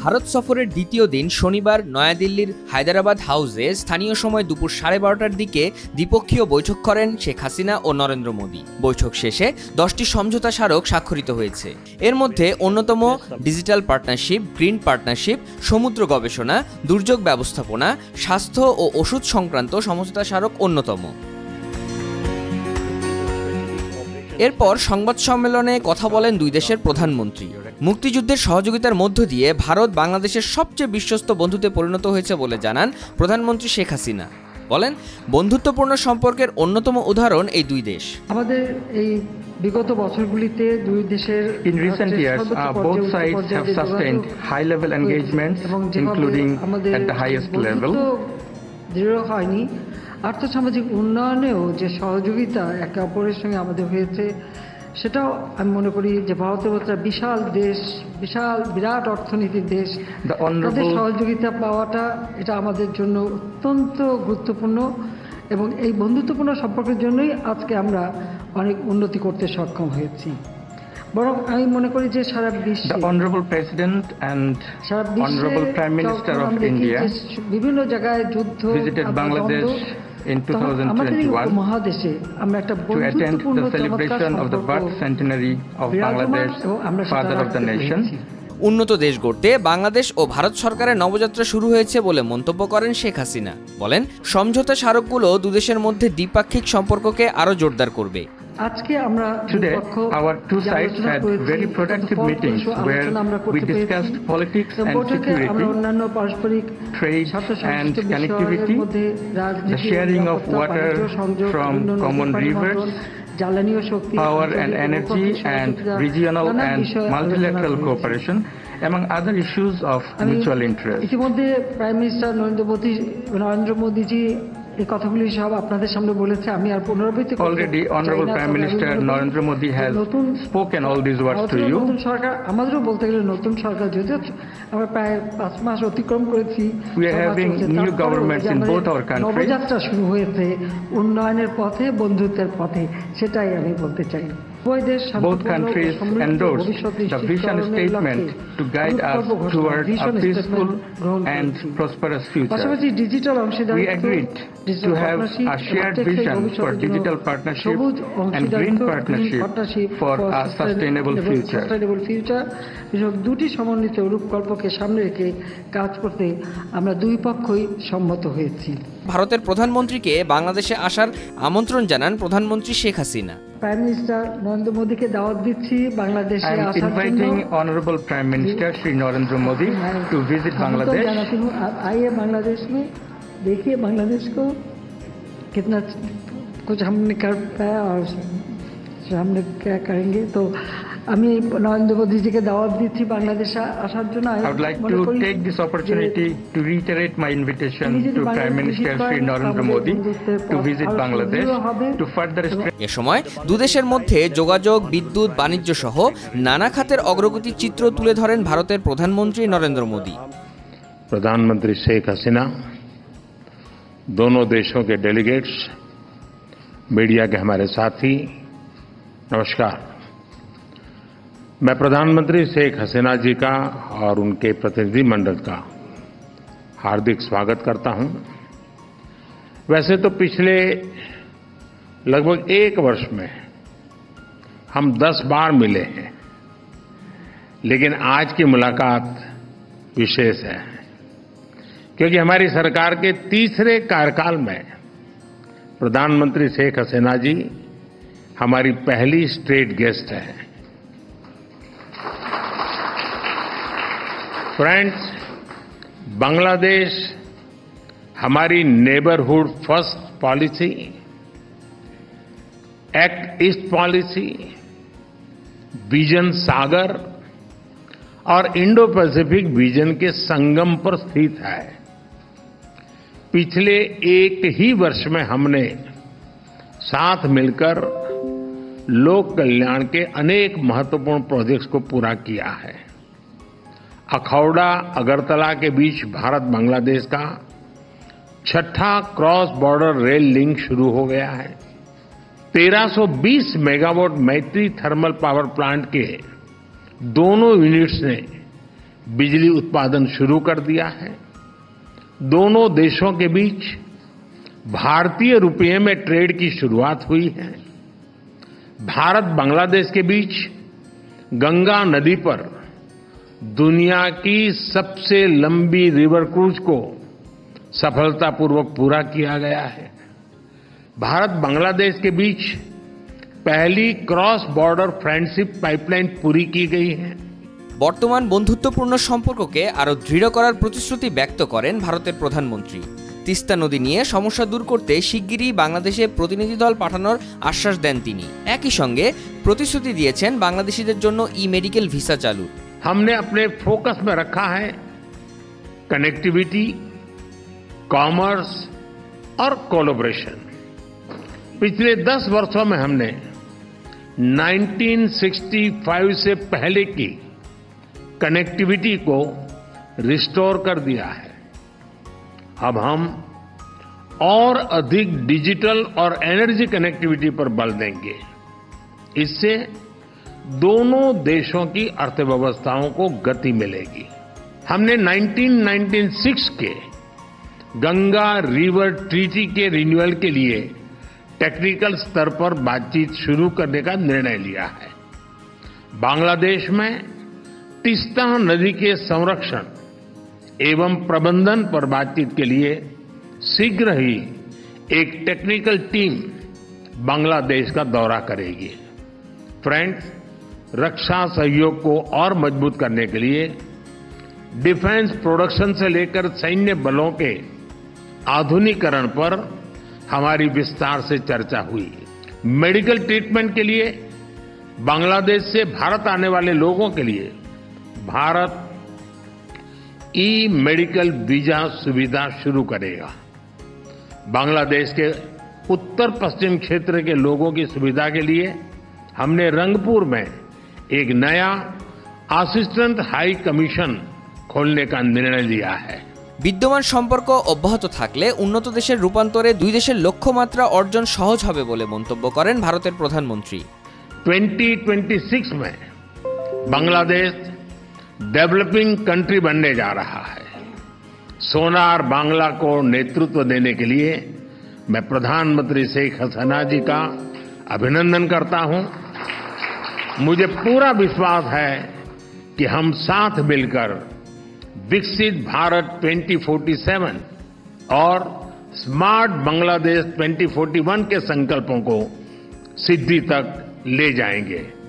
ভারত সফরের দ্বিতীয় দিন শনিবার নয়াদিল্লির হায়দরাবাদ হাউসে স্থানীয় সময় দুপুর 12:30টার দিকে দ্বিপক্ষীয় বৈঠক করেন শেখ হাসিনা ও নরেন্দ্র মোদী। বৈঠক শেষে 10টি সমঝোতা স্মারক স্বাক্ষরিত হয়েছে। এর মধ্যে অন্যতম ডিজিটাল পার্টনারশিপ, গ্রিন পার্টনারশিপ, সমুদ্র গবেষণা, দুর্যোগ ব্যবস্থাপনা, স্বাস্থ্য ও ওষুধ সংক্রান্ত সমঝোতা স্মারক অন্যতম। এরপর সংবাদ সম্মেলনে কথা বলেন দুই দেশের প্রধানমন্ত্রী। মুক্তিযুদ্ধের সহযোগিতার মধ্য দিয়ে ভারত বাংলাদেশের সবচেয়ে বিশ্বস্ত বন্ধুতে পরিণত হয়েছে বলে জানান প্রধানমন্ত্রী শেখ হাসিনা। বলেন, বন্ধুত্বপূর্ণ সম্পর্কের অন্যতম উদাহরণ এই দুই দেশ। আমাদের এই বিগত বছরগুলিতে দুই দেশের In recent years, both sides have sustained high-level engagements, including at the highest level. দৃঢ় হয়নি, আর্থসামাজিক উন্নয়নেও যে সহযোগিতা একে অপরের সঙ্গে আমাদের হয়েছে, সেটাও আমি মনে করি যে ভারতের মতো বিশাল দেশ, বিরাট অর্থনীতির দেশ, তাদের সহযোগিতা পাওয়াটা এটা আমাদের জন্য অত্যন্ত গুরুত্বপূর্ণ এবং এই বন্ধুত্বপূর্ণ সম্পর্কের জন্যই আজকে আমরা অনেক উন্নতি করতে সক্ষম হয়েছি। বরং আমি মনে করি যে সারা বিশ্বে Honorable Prime Minister of India বিভিন্ন জায়গায় যুদ্ধ visited Bangladesh in 2021 to attend the celebration of the birth centenary of Bangladesh, Father of the Nation. উন্নত দেশ গড়তে বাংলাদেশ ও ভারত সরকারের নবযাত্রা শুরু হয়েছে বলে মন্তব্য করেন শেখ হাসিনা। বলেন, সমঝোতা স্মারকগুলো দুদেশের মধ্যে দ্বিপাক্ষিক সম্পর্ককে আরো জোরদার করবে। Today, our two sides had very productive meetings where we discussed politics and security, trade and connectivity, the sharing of water from common rivers, power and energy, and regional and multilateral cooperation, among other issues of mutual interest. ইতিমধ্যে prime minister Narendra মোদীজি এই কথাগুলি সব আপনাদের সামনে বলেছে, আমি আর পুনরাবৃত্তি করতে চাই না। Already, Honorable Prime Minister Narendra Modi has spoken all these words to you. নতুন সরকার, আমাদেরও বলতে গেলে নতুন সরকার, যদিও আমরা প্রায় 5 মাস অতিক্রম করেছি, we are having new governments in both our countries. Nabajatra শুরু হয়েছে উন্নয়নের পথে, বন্ধুত্বের পথে, সেটাই আমি বলতে চাই। Both countries endorsed the vision statement to guide us toward a peaceful and prosperous future. We agreed to have a shared vision for digital partnership and green partnership for a sustainable future. দুটি সমন্বিত রূপকল্পকে সামনে রেখে কাজ করতে আমরা দুই পক্ষই সম্মত হয়েছি। ভারতের প্রধানমন্ত্রীকে বাংলাদেশে আসার আমন্ত্রণ জানান প্রধানমন্ত্রী শেখ হাসিনা। প্রাইম মিনিস্টার নরেন্দ্র মোদীকে দাওয়াত দিচ্ছি বাংলাদেশে আসার জন্য। Inviting Honorable Prime Minister Shri Narendra Modi to visit Bangladesh. आइए बांग्लादेश में, देखिए बांग्लादेश को कितना कुछ हमने कर पाया और हमने क्या करेंगे। तो আমি নরেন্দ্র মোদীজিকে দাওয়াত দিচ্ছি বাংলাদেশে আসার জন্য। I would like to take this opportunity to reiterate my invitation to Prime Minister Shri Narendra Modi to visit Bangladesh to further strengthen। এ সময় দুদেশের মধ্যে যোগাযোগ, বিদ্যুৎ, বাণিজ্য সহ নানা খাতের অগ্রগতির চিত্র তুলে ধরেন ভারতের প্রধানমন্ত্রী নরেন্দ্র মোদী। प्रधानमंत्री शेख हसीना, दोनों देशों के डेलीगेट्स, मीडिया के हमारे साथी, नमस्कार। मैं प्रधानमंत्री शेख हसीना जी का और उनके प्रतिनिधिमंडल का हार्दिक स्वागत करता हूं। वैसे तो पिछले लगभग 1 वर्ष में हम 10 बार मिले हैं, लेकिन आज की मुलाकात विशेष है क्योंकि हमारी सरकार के तीसरे कार्यकाल में प्रधानमंत्री शेख हसीना जी हमारी पहली स्टेट गेस्ट है। फ्रेंड्स, बांग्लादेश हमारी neighbourhood first policy, act east policy, vision Sagar और इंडो पैसिफिक विजन के संगम पर स्थित है। पिछले 1 ही वर्ष में हमने साथ मिलकर लोक कल्याण के अनेक महत्वपूर्ण प्रोजेक्ट्स को पूरा किया है। अखौड़ा अगरतला के बीच भारत बांग्लादेश का 6ठा क्रॉस बॉर्डर रेल लिंक शुरू हो गया है। 1320 मेगावाट मैत्री थर्मल पावर प्लांट के दोनों यूनिट्स ने बिजली उत्पादन शुरू कर दिया है। दोनों देशों के बीच भारतीय रुपये में ट्रेड की शुरुआत हुई है। भारत बांग्लादेश के बीच गंगा नदी पर दुनिया की सबसे लंबी रिवर क्रूज को सफलतापूर्वक पूरा किया गया है। भारत बांग्लादेश के बीच पहली क्रॉस बॉर्डर फ्रेंडशिप पाइपलाइन पूरी की गई है। বর্তমান বন্ধুত্বপূর্ণ সম্পর্ককে আরও দৃঢ় করার প্রতিশ্রুতি ব্যক্ত করেন ভারতের প্রধানমন্ত্রী। তিস্তা নদী নিয়ে সমস্যা দূর করতে শিগগিরই বাংলাদেশে প্রতিনিধি দল পাঠানোর আশ্বাস দেন তিনি। একই সঙ্গে প্রতিশ্রুতি দিয়েছেন বাংলাদেশিদের জন্য ই-মেডিকেল ভিসা চালু। हमने अपने फोकस में रखा है कनेक्टिविटी, कॉमर्स और कोलैबोरेशन। पिछले 10 वर्षों में हमने 1965 से पहले की कनेक्टिविटी को रिस्टोर कर दिया है। अब हम और अधिक डिजिटल और एनर्जी कनेक्टिविटी पर बल देंगे। इससे दोनों देशों की अर्थव्यवस्थाओं को गति मिलेगी। हमने 1996 के गंगा रिवर ट्रीटी के रिन्यूअल के लिए टेक्निकल स्तर पर बातचीत शुरू करने का निर्णय लिया है। बांग्लादेश में तीस्ता नदी के संरक्षण एवं प्रबंधन पर बातचीत के लिए शीघ्र ही एक टेक्निकल टीम बांग्लादेश का दौरा करेगी। फ्रेंड्स, रक्षा सहयोग को और मजबूत करने के लिए डिफेंस प्रोडक्शन से लेकर सैन्य बलों के आधुनिकीकरण पर हमारी विस्तार से चर्चा हुई। मेडिकल ट्रीटमेंट के लिए बांग्लादेश से भारत आने वाले लोगों के लिए भारत ई मेडिकल वीजा सुविधा शुरू करेगा। बांग्लादेश के उत्तर पश्चिम क्षेत्र के लोगों की सुविधा के लिए हमने रंगपुर में एक नया असिस्टेंट हाई कमीशन खोलने का निर्णय लिया है। বিদ্যমান সম্পর্ক অব্যাহত থাকলে উন্নত দেশের রূপান্তরে দুই দেশের লক্ষ্যমাত্রা অর্জন সহজ হবে বলে মন্তব্য করেন ভারতের প্রধানমন্ত্রী। 2026 में बांग्लादेश डेवलपिंग कंट्री बनने जा रहा है। सोनार बांग्ला को नेतृत्व देने के लिए मैं प्रधानमंत्री शेख हसीना जी का अभिनंदन करता हूं। मुझे पूरा विश्वास है कि हम साथ मिलकर विकसित भारत 2047 और स्मार्ट बांग्लादेश 2041 के संकल्पों को सिद्धि तक ले जाएंगे।